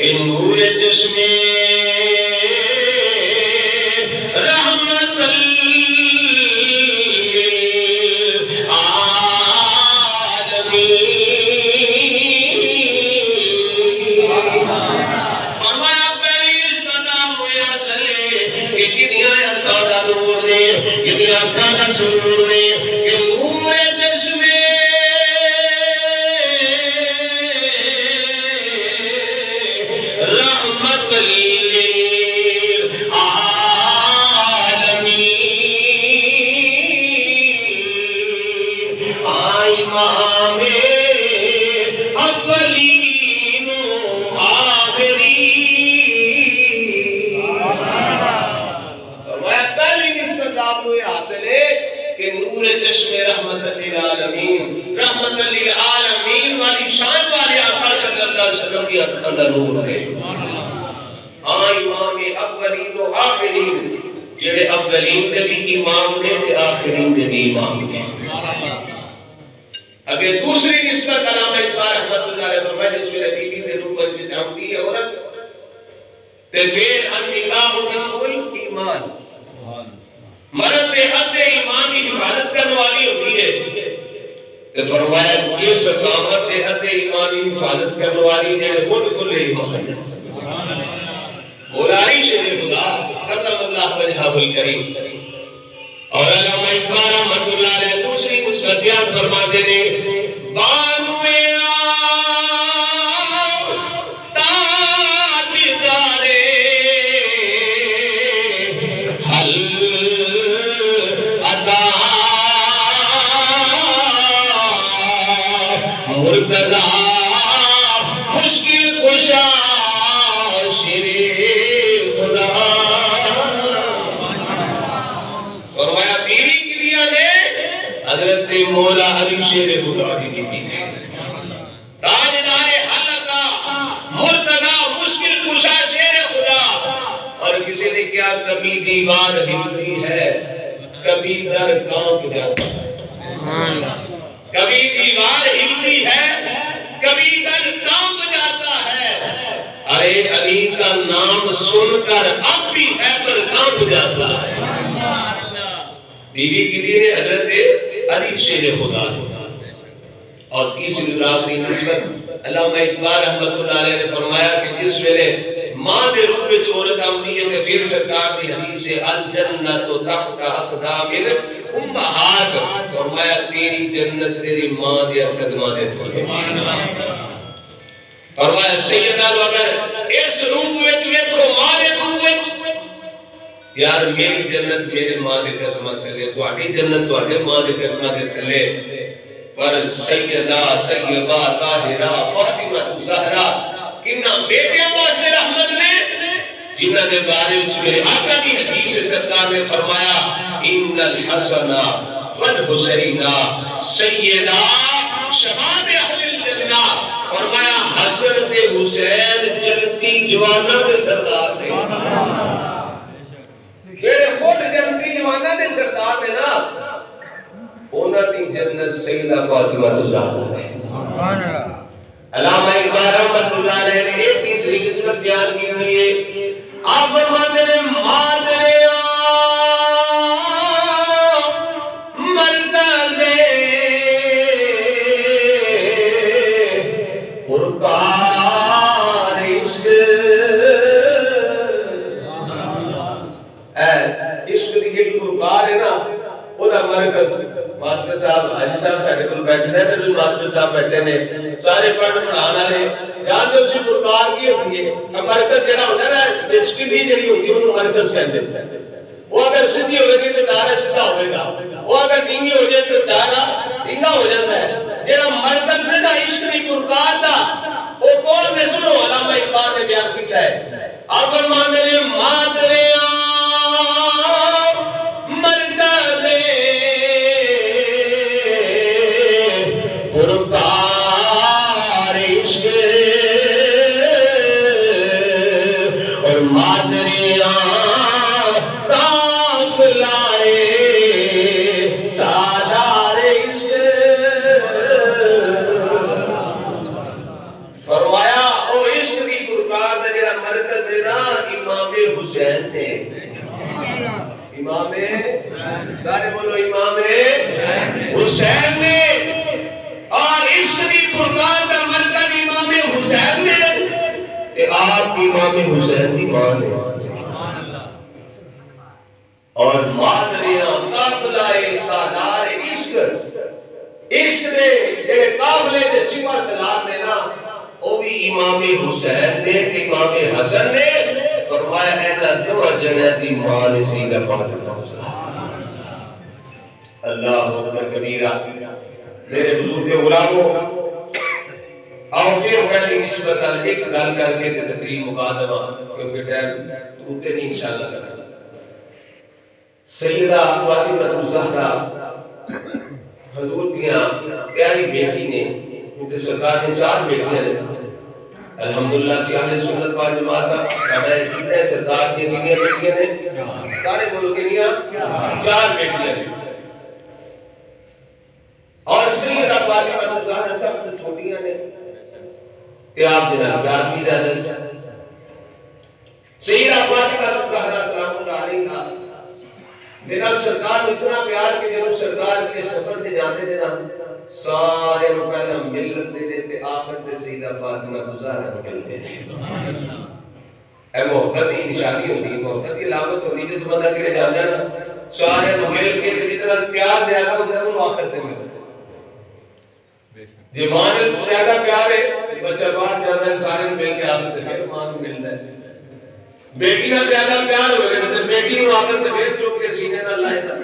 کہ نور چشمے رحمت نور ہے. ہاں امام اولین و آخرین جڑے اولین کے بھی امام نے تے آخرین کے بھی امام نے. اگر دوسری نسبت علامہ اقبال رحمت اللہ علیہ فرمائے جس میں بی بی دے روپ پر جامتی ہے عورت تے پھر النکاح رسول ایمان مرد حد ایمان کی حفاظت کرنے والی ہوتی ہے. فرمایا اس قامت حد ایمانی حفاظت کرنے والی جڑے خود کل ایمان ہے. بولاری شیر خدا کرم اللہ وجہہ الکریم. اور علامہ اقبال رحمت اللہ علیہ دوسری نسبت بیان فرماتے ہیں بانوے مولا علی شیر خدا کی بیٹی ہے. تاجدار حلقہ مرتضی مشکل کشا شیر خدا. اور کسی نے کیا کبھی دیوار ہلتی ہے کبھی در کانپ جاتا ہے. کبھی دیوار ہلتی ہے کبھی در کانپ جاتا ہے. ارے علی کا نام سن کر اب بھی ہے پر کانپ جاتا ہے. بی بی کی دین حضرت علی شیر خدا. اور تیسری اور آخری نسبت علامہ اقبال رحمت اللہ علیہ نے فرمایا کہ جس ویلے ماں دے روپ میں عورت آمدی ہے کہ پھر سرکار دی حدیث ہے الجنت تحت اقدام امہات. فرمایا تیری جنت تیری ماں دے قدماں دے تھلے. فرمایا سیدہ اگر اس روپ وچ ویکھو ماں دے روپ وچ یار میری جنت میرے ماں دے قدماں تھلے تہاڈی جنت تہاڈے ماں دے قدماں دے تھلے. پر سیدہ طیبہ طاہرہ فاطمہ زہرا کنہ بیٹیاں واسطے رحمت نے جنہ دے بارے وچ میرے آقا کی حدیث سرکار نے فرمایا ان الحسن والحسین سیدہ شباب اہل الجنہ. فرمایا حسن تے حسین جنتی جواناں دے سردار نے. جڑے خود جنتی جواناں دے سردار نے نا انہاں دی جنت سیدہ فاطمہ زہرا ہے. سبحان اللہ. علامہ اقبال رحمت اللہ علیہ نے ایک تیسری قسمت بیان کی ہے. آپ فرماتے ہیں مادر مرکز پرکار عشق. عشق دی جڑی پرکار ہے نا اودا مرکز ماسٹر صاحب حاجی صاحب ساڈے کول بیٹھے نے تے ماسٹر صاحب بیٹھے نے سارے پڑھ پڑھان والے جان دے اسی پرکار کی ہوتی ہے. مرکز جڑا ہوتا ہے نا عشق دی جڑی ہوتی ہے اونوں مرکز کہتے ہیں. وہ اگر سیدھی ہوے گی تے دائرہ سیدھا ہوے گا. وہ اگر ڈھنگی ہو جائے تے دائرہ ڈھنگا ہو جاتا ہے. جڑا مرکز ہے نا عشق دی پرکار دا او کون نے سنو علامہ اقبال نے بیان کیتا ہے. آپ فرماتے ہیں مادریاں مرکز پرکار عشق اور مادریاں قافلہ سالار عشق. فرمایا او عشق دی پرکار آپ امام حسین کی ماں نے اور مادریاں قافلہ سالار عشق دے جڑے قافلے دے سوا سالار نے نا وہ بھی امام حسین نے امام حسن نے فرمایا ہے دو جنہ دی ماں نے سیدہ فاطمہ اللہ اکبر کبیرہ میرے بزرگ غلاموں اور پھر پہلی نسبت ایک گل کر کے تقریر مقدمہ کیونکہ ٹائم اتنے نہیں انشاءاللہ کرنا سیدہ فاطمہ الزہرا حضور کی پیاری بیٹی نے ان سرکار نے 4 بیٹیاں نے الحمدللہ سے اہل سنت وال جماعت کا میں کتنے سرکار کی کتنی بیٹیاں نے سارے بولو کے لیے 4 بیٹیاں نے اور سیدہ فاطمہ الزہرا سب تو چھوٹیاں نے کہ آپ جناب پیار بھی زیادہ سے سیدہ فاطمہ الزہرا سلام اللہ علیہا میرا سرکار نے اتنا پیار کہ جب سرکار کے سفر تے جاتے تھے نا سارے لوگ پہلے ملت دے دیتے آخر تے سیدہ فاطمہ الزہرا کو ملتے اے محبت کی نشانی ہوتی ہے محبت کی علامت ہوتی ہے جو بندہ کے جانا نا سارے لوگ مل کے جتنا پیار زیادہ ہوتا ہے وہ آخر تے ملتے جی ماں نے زیادہ پیار ہے بچہ باہر جاتا ہے سارے مل کے آخر تے پھر ماں کو ملتا ہے بیٹی نہ زیادہ پیار ہوئے گا تو بیٹی نو آخر تے پھر چوک کے سینے نہ لائے تھا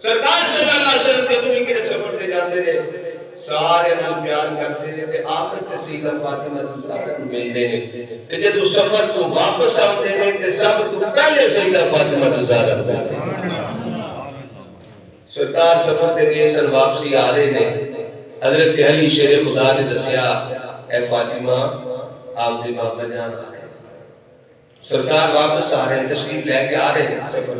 سرکار صلی اللہ علیہ وسلم کے تمہیں کے سفر تے جاتے رہے سارے نال پیار کرتے رہے تے آخر تے سیدہ فاطمہ الزہرا کو ملتے ہیں تے جب سفر تو واپس آتے ہیں تے سب تو پہلے سیدہ فاطمہ الزہرا کو سرکار سفر تے گئے سن واپسی آ رہے نے حضرت علی شیر خدا نے دسیا اے فاطمہ آپ دے بابا جان آ رہے ہیں سرکار واپس آ رہے ہیں تشریف لے کے آ رہے ہیں سفر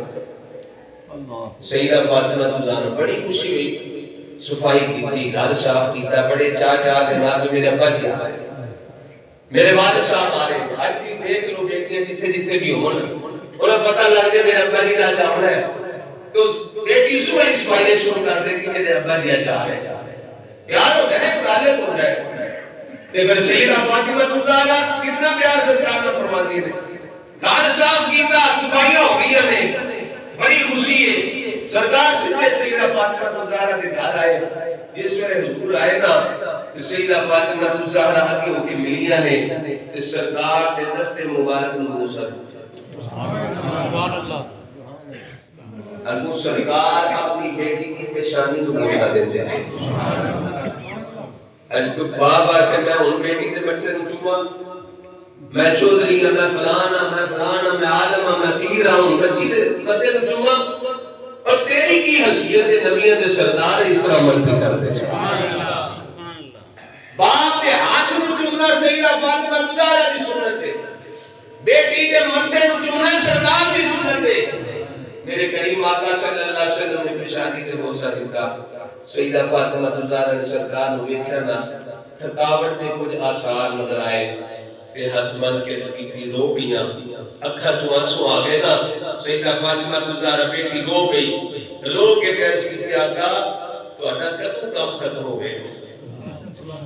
سیدہ فاطمہ الزہرا بڑی خوشی ہوئی صفائی کی گھر صاف کیتا بڑے چاچا دے نال میرے ابا جی آ رہے ہیں میرے والد صاحب آ رہے ہیں آج بھی دیکھ لو بیٹیاں جتھے جتھے بھی ہون انہیں پتہ لگ جائے میرے ابا جی دا جانا ہے تو بیٹی صبح اس صفائی شروع کر دے کہ میرے ابا جی آ رہے ہیں پیار ہوتا ہے نا تعلق ہوتا ہے لیکن سیدہ فاطمہ الزہرا کتنا پیار سرکار نے فرما دی ہے گھر صاف کیتا صفائیاں ہو گئی ہمیں بڑی خوشی ہے سرکار سے سیدہ فاطمہ الزہرا کے گھر آئے جس میں حضور آئے نا سیدہ فاطمہ الزہرا آگے ہو کے ملیاں نے اس سرکار کے دست مبارک نبوسر سبحان اللہ اللہ سرکار اپنی بیٹی کی پیشانی کو بوسا دیتے ہیں اج کو بابا کہ میں ان بیٹی تے بٹے نو چوما میں چودھری ہوں میں فلانا میں عالم ہوں میں پیر ہوں بچی تے بٹے نو چوما اور تیری کی حیثیت ہے نبیوں دے سردار اس طرح عمل کر دے سبحان اللہ باپ دے ہاتھ نو چومنا سیدہ فاطمہ الزہرا دی سنت ہے بیٹی دے متھے نو چومنا سردار دی سنت ہے میرے کریم آقا صلی اللہ علیہ وسلم نے پیشانی کے بوسا دیتا سیدہ فاطمہ الزہرا نے سرکار نو ویکھیا نا تھکاوٹ دے کچھ آثار نظر آئے تے ہاتھ من کے کی رو پیاں اکھاں چوں آنسو آ گئے نا سیدہ فاطمہ الزہرا بیٹی رو گئی رو کے عرض کی آقا تہاڈا کدوں کام ختم ہو گیا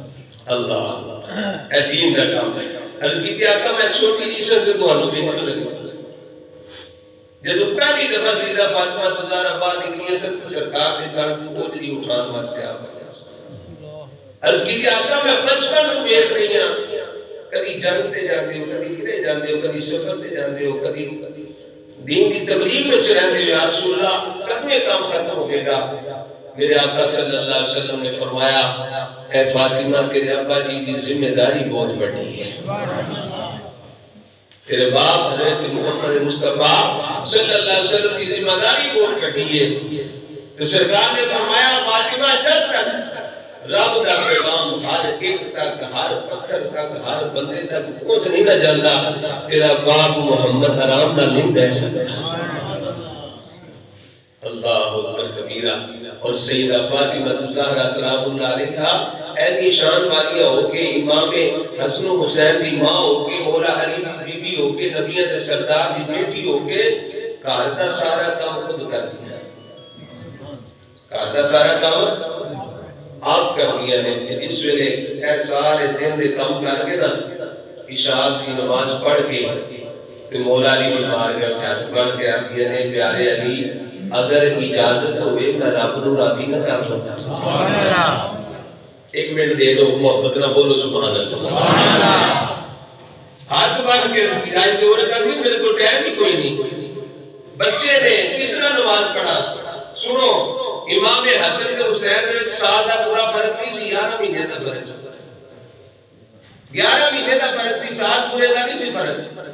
اللہ اے دین دا کام ہے عرض کی آقا میں چھوٹی جی سے تانوں ویکھن لگا جب پہلی دفعہ سیدہ فاطمہ الزہرا باہر نکلی سب سرکار نے کہا بوجھ لی اٹھان واسطے آ گیا عرض کی آقا میں بچپن تو دیکھ رہی ہوں کبھی جنگ تے جاندے ہو کبھی کدے جاندے ہو کبھی سفر تے جاندے ہو کبھی دین کی تبلیغ میں رہندے ہو یا رسول اللہ کدوں یہ کام ختم ہو گا میرے آقا صلی اللہ علیہ وسلم نے فرمایا اے فاطمہ تیرے ابا جی کی ذمہ داری بہت بڑی ہے تیرے باپ حضرت محمد مصطفیٰ صلی اللہ علیہ وسلم کی ذمہ داری بہت بڑی ہے تو سرکار نے فرمایا فاطمہ جب تک رب دا پیغام ہر ایک تک ہر پتھر تک ہر بندے تک پہنچ نہیں نہ جاتا تیرا باپ محمد حرام نہ نہیں بیٹھ سکتا اللہ اکبر کبیرہ اور سیدہ فاطمہ الزہرا سلام اللہ علیہا ایسی شان والی ہو کے امام حسن و حسین دی ماں ہو کے مولا علی دی بی بی ہو کے نبیوں دے سردار دی بیٹی ہو کے گھر دا سارا کام خود کر دیا گھر دا سارا کام آپ کر دیا نے جس ویلے اے سارے دن دے کام کر کے نا عشاء کی نماز پڑھ کے کہ مولا علی کی بارگاہ میں ہاتھ بن کے عرض نے پیارے علی اگر اجازت ہوئے میں رب نو راضی نہ کر سکتا سبحان اللہ ایک منٹ دے دو محبت نہ بولو سبحان اللہ ہاتھ بن کے ہدایت ہو رہا تھی میرے کو ٹائم ہی کوئی نہیں بچے نے کس طرح نماز پڑھا سنو امام حسن تے حسین دے سال دا پورا فرق نہیں سی 11 مہینے دا فرق سی 11 مہینے دا فرق سی سال پورے دا نہیں سی فرق